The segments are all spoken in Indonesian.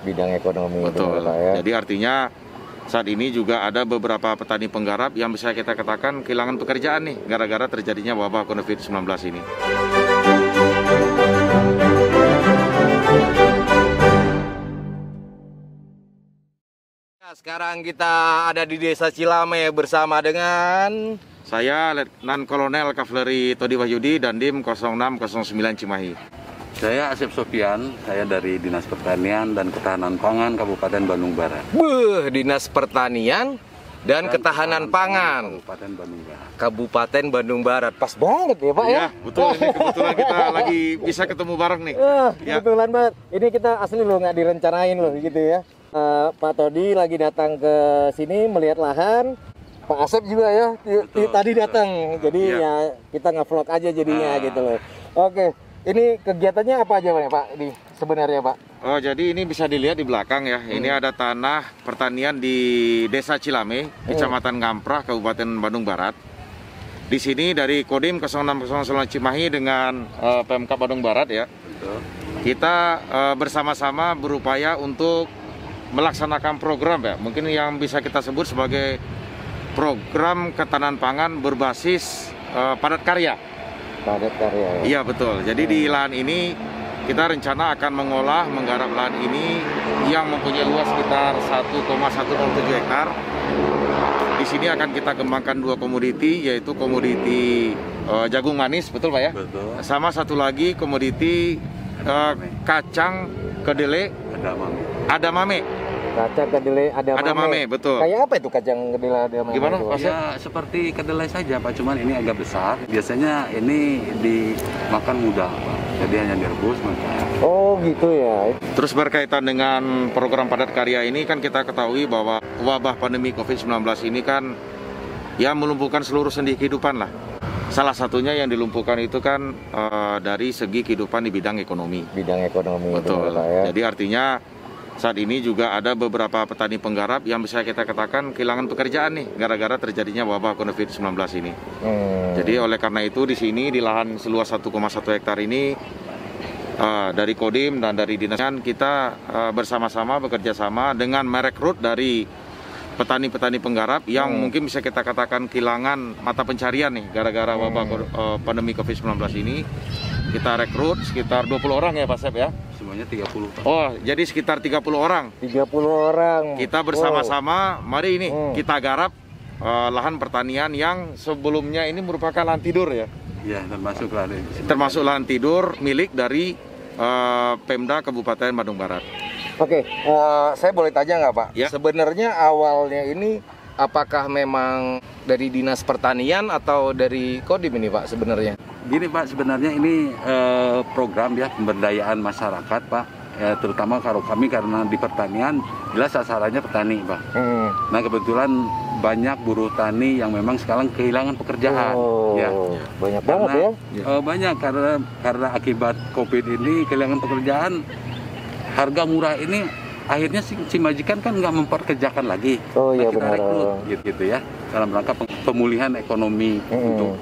bidang ekonomi. Betul. Pak, ya. Jadi artinya saat ini juga ada beberapa petani penggarap yang bisa kita katakan kehilangan pekerjaan nih gara-gara terjadinya wabah COVID-19 ini. Sekarang kita ada di Desa Cilame bersama dengan Saya Letnan Kolonel Kavaleri Todi Wahyudi, Dandim 0609 Cimahi. Saya Asep Sofian, saya dari Dinas Pertanian dan Ketahanan Pangan Kabupaten Bandung Barat. Dinas Pertanian dan Ketahanan Pangan Kabupaten Bandung Barat. Kabupaten Bandung Barat. Pas banget ya Pak ya? Ya, betul. Ini kebetulan kita lagi bisa ketemu bareng nih. Ya. Kebetulan banget. Ini kita asli loh nggak direncanain loh gitu ya. Pak Todi lagi datang ke sini melihat lahan. Pak Asep juga ya tadi datang. Jadi ya kita nge-vlog aja jadinya gitu loh. Oke. Ini kegiatannya apa aja Pak di sebenarnya Pak? Oh, jadi ini bisa dilihat di belakang ya. Ini ada tanah pertanian di Desa Cilame, Kecamatan Ngamprah, Kabupaten Bandung Barat. Di sini dari Kodim 0609 Cimahi dengan Pemkab Bandung Barat ya. Betul. Kita bersama-sama berupaya untuk melaksanakan program ya. Mungkin yang bisa kita sebut sebagai program ketahanan pangan berbasis padat karya. Padat karya. Iya betul. Jadi di lahan ini kita rencana akan menggarap lahan ini yang mempunyai luas sekitar 1,107 hektar. Di sini akan kita kembangkan dua komoditi, yaitu komoditi jagung manis, betul Pak ya? Betul. Sama satu lagi komoditi kacang kedelai adamame. Kacang kedelai adamame, betul. Kayak apa itu kacang kedelai adamame? Gimana Pak? Ya seperti kedelai saja Pak, cuman ini agak besar. Biasanya ini dimakan mudah Pak, jadi hanya direbus makan. Oh gitu ya. Terus berkaitan dengan program padat karya ini kan kita ketahui bahwa wabah pandemi COVID-19 ini kan ya melumpuhkan seluruh sendi kehidupan lah. Salah satunya yang dilumpuhkan itu kan dari segi kehidupan di bidang ekonomi. Bidang ekonomi. Betul. Pak, ya. Jadi artinya saat ini juga ada beberapa petani penggarap yang bisa kita katakan kehilangan pekerjaan nih gara-gara terjadinya wabah COVID-19 ini. Jadi oleh karena itu di sini di lahan seluas 1,1 hektar ini dari Kodim dan dari Dinas kita bersama-sama bekerja sama dengan merekrut dari petani-petani penggarap yang mungkin bisa kita katakan kehilangan mata pencarian nih gara-gara wabah pandemi COVID-19 ini. Kita rekrut sekitar 20 orang ya Pak Sep ya? Semuanya 30 Pak. Oh, jadi sekitar 30 orang. 30 orang. Kita bersama-sama, mari ini kita garap lahan pertanian yang sebelumnya ini merupakan lahan tidur ya? Ya, termasuk lahan. Termasuk lahan tidur milik dari Pemda Kabupaten Bandung Barat. Oke, saya boleh tanya nggak Pak? Ya. Sebenarnya awalnya ini apakah memang dari Dinas Pertanian atau dari Kodim ini Pak sebenarnya? Gini Pak, sebenarnya ini program ya pemberdayaan masyarakat Pak, ya, terutama kalau kami karena di pertanian jelas sasarannya petani Pak. Nah kebetulan banyak buruh tani yang memang sekarang kehilangan pekerjaan. Ya. Banyak banget ya? Banyak karena akibat COVID ini kehilangan pekerjaan. Harga murah ini akhirnya si majikan kan nggak memperkerjakan lagi. Oh iya kita benar. rekrut gitu ya dalam rangka pemulihan ekonomi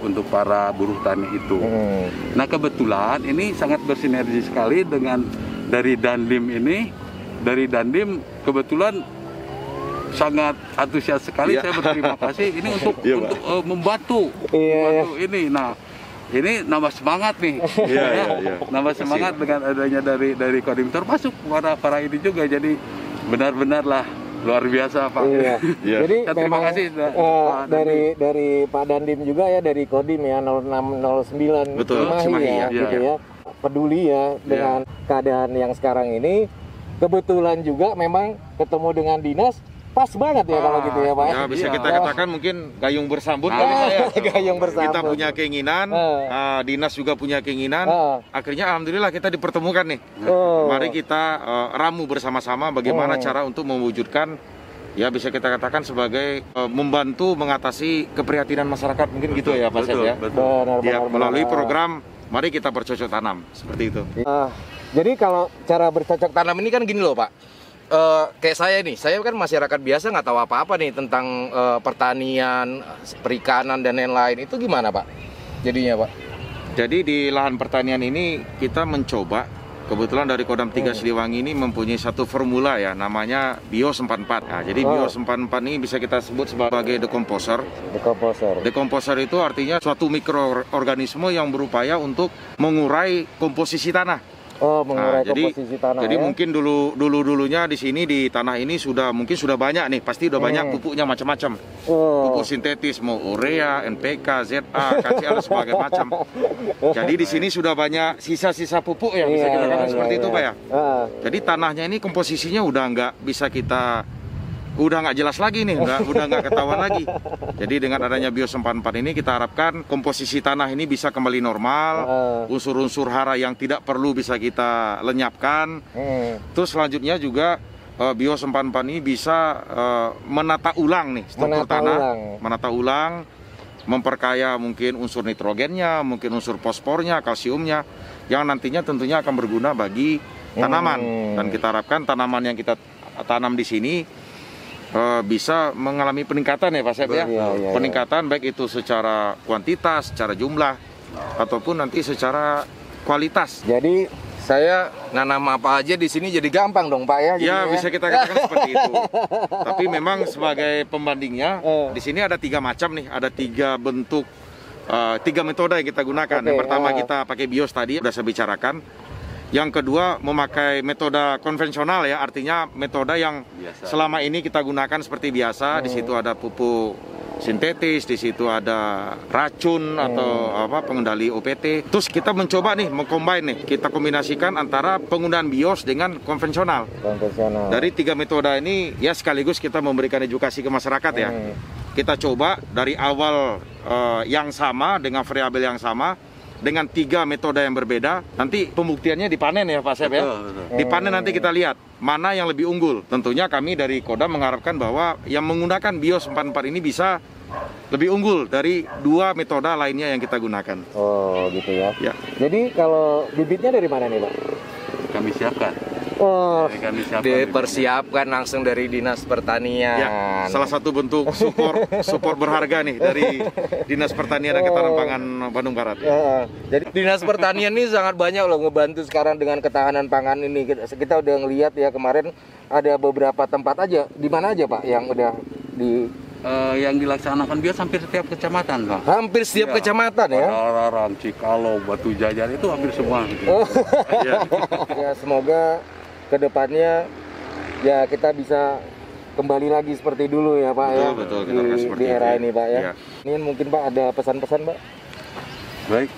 untuk para buruh tani itu. Nah kebetulan ini sangat bersinergi sekali dengan dari Dandim ini. Dari Dandim kebetulan sangat antusias sekali. Saya berterima kasih ini untuk membantu ini. Nah ini nambah semangat nih, nambah semangat dengan adanya dari Kodim, termasuk para ini juga, jadi benar-benar lah luar biasa Pak. Jadi terima kasih dari Pak Dandim juga ya, dari Kodim ya 0609 Betul, Cimahi ya, gitu ya. Peduli ya dengan keadaan yang sekarang ini. Kebetulan juga memang ketemu dengan dinas. Pas banget ya kalau gitu ya Pak. Ya bisa kita katakan mungkin gayung bersambut kali saya. Gayung bersambut. Kita punya keinginan, dinas juga punya keinginan. Akhirnya alhamdulillah kita dipertemukan nih. Mari kita ramu bersama-sama bagaimana cara untuk mewujudkan, ya bisa kita katakan sebagai membantu mengatasi keprihatinan masyarakat, mungkin gitu ya Pak Sep ya. Benar, melalui program Mari Kita Bercocok Tanam, seperti itu. Jadi kalau cara bercocok tanam ini kan gini loh Pak. Kayak saya kan masyarakat biasa nggak tahu apa-apa nih tentang pertanian, perikanan dan lain-lain. Itu gimana Pak? Jadinya Pak? Jadi di lahan pertanian ini kita mencoba kebetulan dari Kodam 3 Siliwangi ini mempunyai satu formula ya, namanya BIOS 44. Nah, jadi BIOS 44 ini bisa kita sebut sebagai decomposer. Decomposer itu artinya suatu mikroorganisme yang berupaya untuk mengurai komposisi tanah. Mengurai komposisi tanah. Jadi mungkin dulunya di sini di tanah ini sudah banyak nih, pasti udah banyak pupuknya macam-macam. Pupuk sintetis, mau urea, NPK, ZA, KCl sebagai macam. Jadi di sini sudah banyak sisa-sisa pupuk ya, bisa kita katakan seperti itu Pak ya. Jadi tanahnya ini komposisinya udah nggak jelas lagi nih, udah nggak ketahuan lagi. Jadi dengan adanya BIOS 44 ini kita harapkan komposisi tanah ini bisa kembali normal, unsur-unsur hara yang tidak perlu bisa kita lenyapkan. Terus selanjutnya juga BIOS 44 ini bisa menata ulang nih struktur tanah, menata ulang, memperkaya mungkin unsur nitrogennya, mungkin unsur fosfornya, kalsiumnya, yang nantinya tentunya akan berguna bagi tanaman. Dan kita harapkan tanaman yang kita tanam di sini bisa mengalami peningkatan ya Pak Sep ya. Peningkatan baik itu secara kuantitas, secara jumlah, ataupun nanti secara kualitas. Jadi saya nanam apa aja di sini jadi gampang dong Pak ya? Ya bisa kita katakan seperti itu. Tapi memang sebagai pembandingnya di sini ada 3 macam nih, ada 3 bentuk, 3 metode yang kita gunakan. Yang pertama kita pakai BIOS tadi, sudah saya bicarakan. Yang kedua memakai metode konvensional ya, artinya metode yang selama ini kita gunakan seperti biasa. Di situ ada pupuk sintetis, di situ ada racun atau pengendali OPT. Terus kita mencoba nih mengcombine nih, kita kombinasikan antara penggunaan BIOS dengan konvensional. Dari 3 metode ini ya sekaligus kita memberikan edukasi ke masyarakat ya. Kita coba dari awal yang sama dengan variabel yang sama, dengan 3 metode yang berbeda. Nanti pembuktiannya dipanen ya Pak Sep ya. Dipanen nanti kita lihat mana yang lebih unggul. Tentunya kami dari Kodam mengharapkan bahwa yang menggunakan BIOS 44 ini bisa lebih unggul dari 2 metode lainnya yang kita gunakan. Oh gitu ya. Jadi kalau bibitnya dari mana nih Pak? Kami siapkan. Dipersiapkan langsung dari Dinas Pertanian. Ya, salah satu bentuk support berharga nih dari Dinas Pertanian dan Ketahanan Pangan Bandung Barat. Jadi Dinas Pertanian ini sangat banyak loh ngebantu sekarang dengan ketahanan pangan ini. Kita udah ngelihat ya kemarin ada beberapa tempat aja. Di mana aja Pak yang udah yang dilaksanakan BIOS hampir setiap kecamatan Pak. Hampir setiap kecamatan ya. Padalarang, Cikalo, Batu Jajar itu hampir semua. Ya semoga kedepannya ya kita bisa kembali lagi seperti dulu ya Pak. Betul, di era ini Pak ya. Ini mungkin Pak ada pesan-pesan Pak. Baik,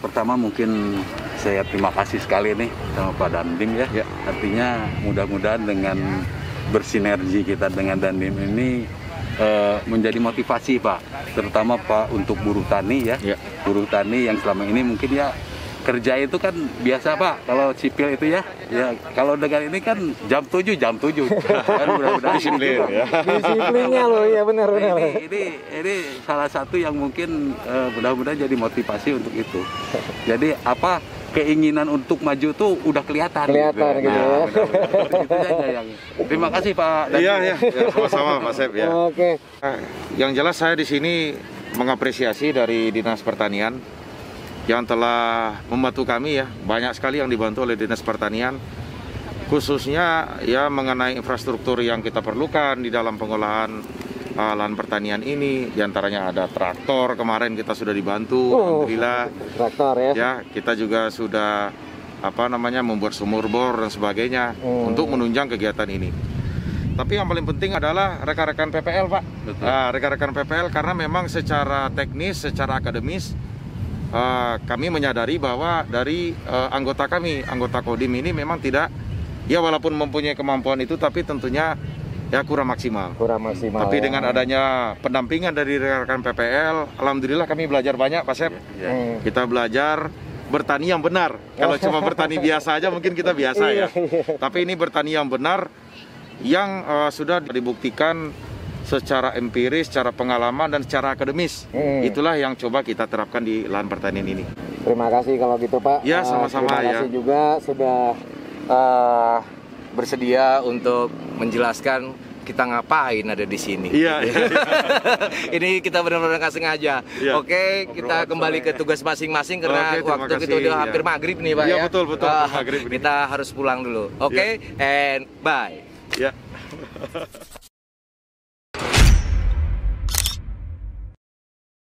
pertama mungkin saya terima kasih sekali nih sama Pak Dandim ya. Artinya mudah-mudahan dengan bersinergi kita dengan Dandim ini menjadi motivasi Pak, terutama Pak untuk buruh tani ya. Buruh tani yang selama ini mungkin ya kerja itu kan biasa Pak, kalau sipil itu ya kalau dengan ini kan jam 7 kan mudah-mudahan disiplin ya. Disiplinnya loh ya benar. Ini salah satu yang mungkin mudah-mudahan jadi motivasi untuk itu. Jadi keinginan untuk maju tuh udah kelihatan gitu ya. Itu aja yang. Terima kasih Pak. Iya, sama-sama Pak Sep ya. Oke. Yang jelas saya di sini mengapresiasi dari Dinas Pertanian yang telah membantu kami ya, banyak sekali yang dibantu oleh Dinas Pertanian, khususnya ya mengenai infrastruktur yang kita perlukan di dalam pengolahan lahan pertanian ini. Di antaranya ada traktor, kemarin kita sudah dibantu, alhamdulillah. Traktor ya. Ya, kita juga sudah membuat sumur bor dan sebagainya untuk menunjang kegiatan ini. Tapi yang paling penting adalah rekan-rekan PPL Pak. Rekan-rekan PPL karena memang secara teknis, secara akademis kami menyadari bahwa dari anggota kami, anggota Kodim ini memang tidak, ya walaupun mempunyai kemampuan itu, tapi tentunya ya kurang maksimal. Tapi dengan adanya pendampingan dari rekan PPL, alhamdulillah kami belajar banyak Pak Sep. Kita belajar bertani yang benar. Kalau cuma bertani biasa aja mungkin kita biasa ya. Tapi ini bertani yang benar, yang sudah dibuktikan secara empiris, secara pengalaman, dan secara akademis. Itulah yang coba kita terapkan di lahan pertanian ini. Terima kasih kalau gitu Pak. Ya, sama-sama terima kasih juga sudah bersedia untuk menjelaskan kita ngapain ada di sini. Iya. Ini kita benar-benar nggak sengaja. Iya. Oke, kita kembali ke tugas masing-masing karena Oke, terima waktu kasih, kita udah ya. hampir maghrib nih Pak Iya, ya. betul, maghrib ini. Kita harus pulang dulu. Oke, and bye. Ya.